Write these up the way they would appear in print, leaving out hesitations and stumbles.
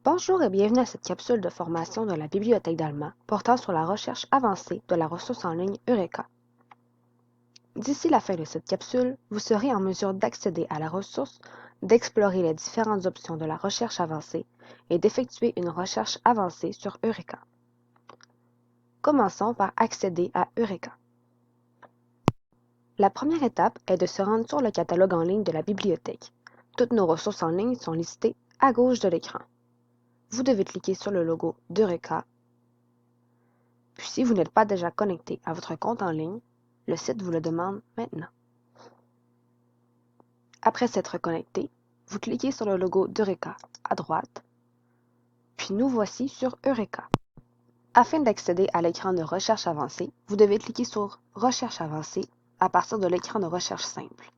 Bonjour et bienvenue à cette capsule de formation de la Bibliothèque d'Alma portant sur la recherche avancée de la ressource en ligne Eureka. D'ici la fin de cette capsule, vous serez en mesure d'accéder à la ressource, d'explorer les différentes options de la recherche avancée et d'effectuer une recherche avancée sur Eureka. Commençons par accéder à Eureka. La première étape est de se rendre sur le catalogue en ligne de la bibliothèque. Toutes nos ressources en ligne sont listées à gauche de l'écran. Vous devez cliquer sur le logo d'Eureka. Puis si vous n'êtes pas déjà connecté à votre compte en ligne, le site vous le demande maintenant. Après s'être connecté, vous cliquez sur le logo d'Eureka à droite, puis nous voici sur Eureka. Afin d'accéder à l'écran de recherche avancée, vous devez cliquer sur Recherche avancée à partir de l'écran de recherche simple.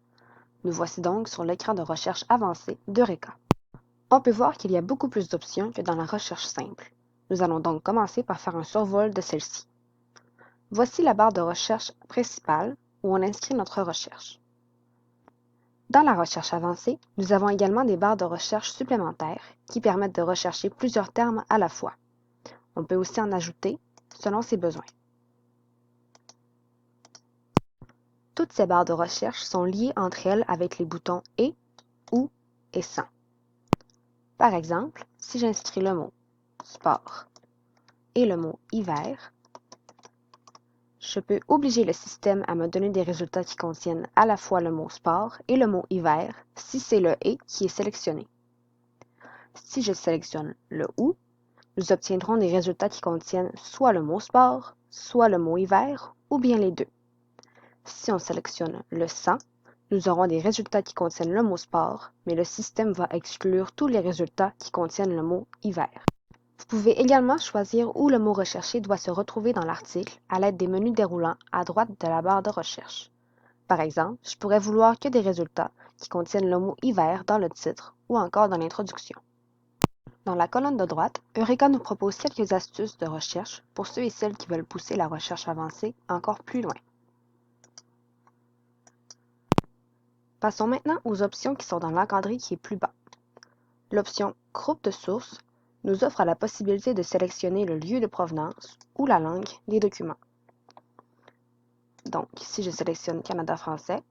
Nous voici donc sur l'écran de recherche avancée d'Eureka. On peut voir qu'il y a beaucoup plus d'options que dans la recherche simple. Nous allons donc commencer par faire un survol de celle-ci. Voici la barre de recherche principale où on inscrit notre recherche. Dans la recherche avancée, nous avons également des barres de recherche supplémentaires qui permettent de rechercher plusieurs termes à la fois. On peut aussi en ajouter selon ses besoins. Toutes ces barres de recherche sont liées entre elles avec les boutons « et »,« ou » et « sans ». Par exemple, si j'inscris le mot « sport » et le mot « hiver », je peux obliger le système à me donner des résultats qui contiennent à la fois le mot sport et le mot hiver si c'est le et qui est sélectionné. Si je sélectionne le ou, nous obtiendrons des résultats qui contiennent soit le mot sport, soit le mot hiver ou bien les deux. Si on sélectionne le sans, nous aurons des résultats qui contiennent le mot sport, mais le système va exclure tous les résultats qui contiennent le mot hiver. Vous pouvez également choisir où le mot recherché doit se retrouver dans l'article à l'aide des menus déroulants à droite de la barre de recherche. Par exemple, je pourrais vouloir que des résultats qui contiennent le mot hiver dans le titre ou encore dans l'introduction. Dans la colonne de droite, Eureka nous propose quelques astuces de recherche pour ceux et celles qui veulent pousser la recherche avancée encore plus loin. Passons maintenant aux options qui sont dans l'encadré qui est plus bas. L'option « Groupe de sources » nous offre la possibilité de sélectionner le lieu de provenance ou la langue des documents. Donc, si je sélectionne Canada français,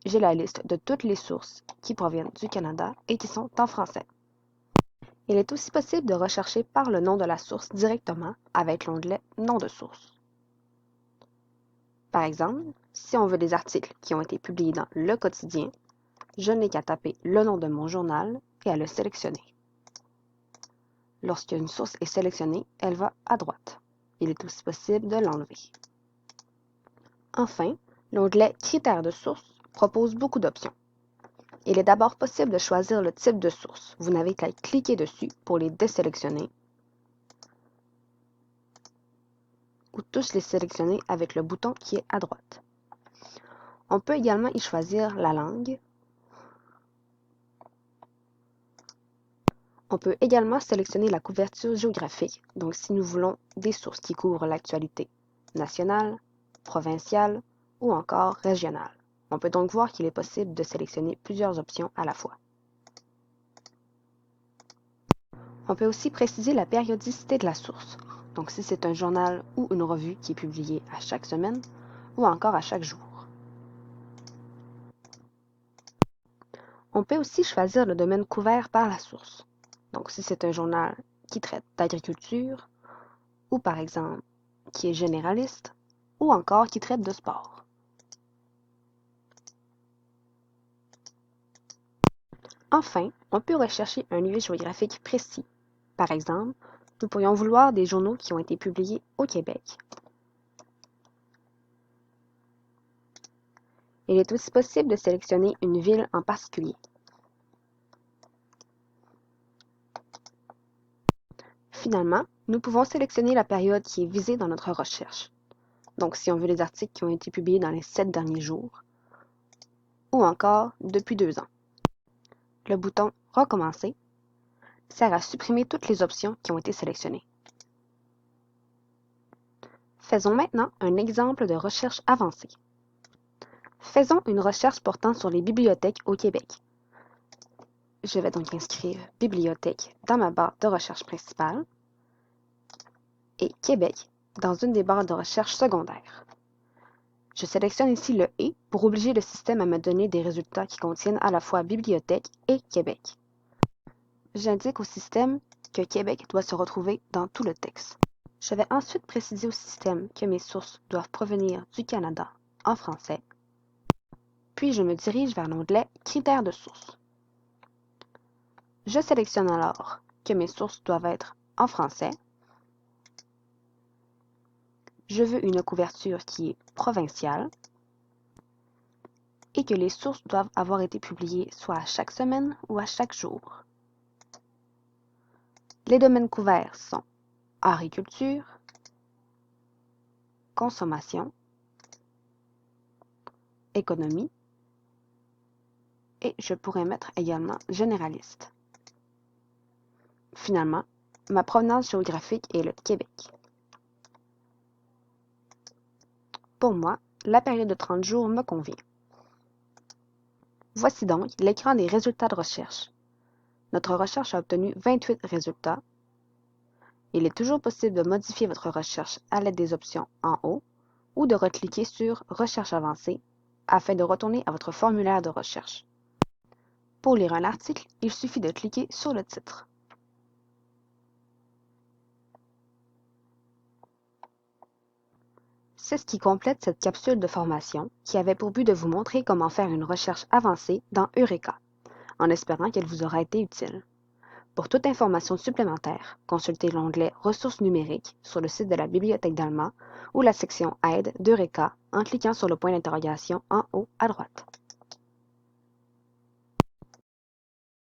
j'ai la liste de toutes les sources qui proviennent du Canada et qui sont en français. Il est aussi possible de rechercher par le nom de la source directement avec l'onglet « Nom de source ». Par exemple, si on veut des articles qui ont été publiés dans Le Quotidien, je n'ai qu'à taper le nom de mon journal et à le sélectionner. Lorsqu'une source est sélectionnée, elle va à droite. Il est aussi possible de l'enlever. Enfin, l'onglet « Critères de source » propose beaucoup d'options. Il est d'abord possible de choisir le type de source. Vous n'avez qu'à cliquer dessus pour les désélectionner ou tous les sélectionner avec le bouton qui est à droite. On peut également y choisir la langue. On peut également sélectionner la couverture géographique, donc si nous voulons des sources qui couvrent l'actualité nationale, provinciale ou encore régionale. On peut donc voir qu'il est possible de sélectionner plusieurs options à la fois. On peut aussi préciser la périodicité de la source, donc si c'est un journal ou une revue qui est publié à chaque semaine ou encore à chaque jour. On peut aussi choisir le domaine couvert par la source, donc si c'est un journal qui traite d'agriculture ou par exemple qui est généraliste ou encore qui traite de sport. Enfin, on peut rechercher un lieu géographique précis. Par exemple, nous pourrions vouloir des journaux qui ont été publiés au Québec. Il est aussi possible de sélectionner une ville en particulier. Finalement, nous pouvons sélectionner la période qui est visée dans notre recherche. Donc, si on veut les articles qui ont été publiés dans les 7 derniers jours, ou encore depuis 2 ans. Le bouton « Recommencer » sert à supprimer toutes les options qui ont été sélectionnées. Faisons maintenant un exemple de recherche avancée. Faisons une recherche portant sur les bibliothèques au Québec. Je vais donc inscrire bibliothèque dans ma barre de recherche principale et Québec dans une des barres de recherche secondaires. Je sélectionne ici le « et » pour obliger le système à me donner des résultats qui contiennent à la fois bibliothèque et Québec. J'indique au système que Québec doit se retrouver dans tout le texte. Je vais ensuite préciser au système que mes sources doivent provenir du Canada en français, puis je me dirige vers l'onglet « Critères de source ». Je sélectionne alors que mes sources doivent être en français. Je veux une couverture qui est provinciale et que les sources doivent avoir été publiées soit à chaque semaine ou à chaque jour. Les domaines couverts sont agriculture, consommation, économie et je pourrais mettre également généraliste. Finalement, ma provenance géographique est le Québec. Pour moi, la période de 30 jours me convient. Voici donc l'écran des résultats de recherche. Notre recherche a obtenu 28 résultats. Il est toujours possible de modifier votre recherche à l'aide des options en haut ou de recliquer sur Recherche avancée afin de retourner à votre formulaire de recherche. Pour lire un article, il suffit de cliquer sur le titre. C'est ce qui complète cette capsule de formation qui avait pour but de vous montrer comment faire une recherche avancée dans Eureka, en espérant qu'elle vous aura été utile. Pour toute information supplémentaire, consultez l'onglet Ressources numériques sur le site de la Bibliothèque d'Alma ou la section Aide d'Eureka en cliquant sur le point d'interrogation en haut à droite.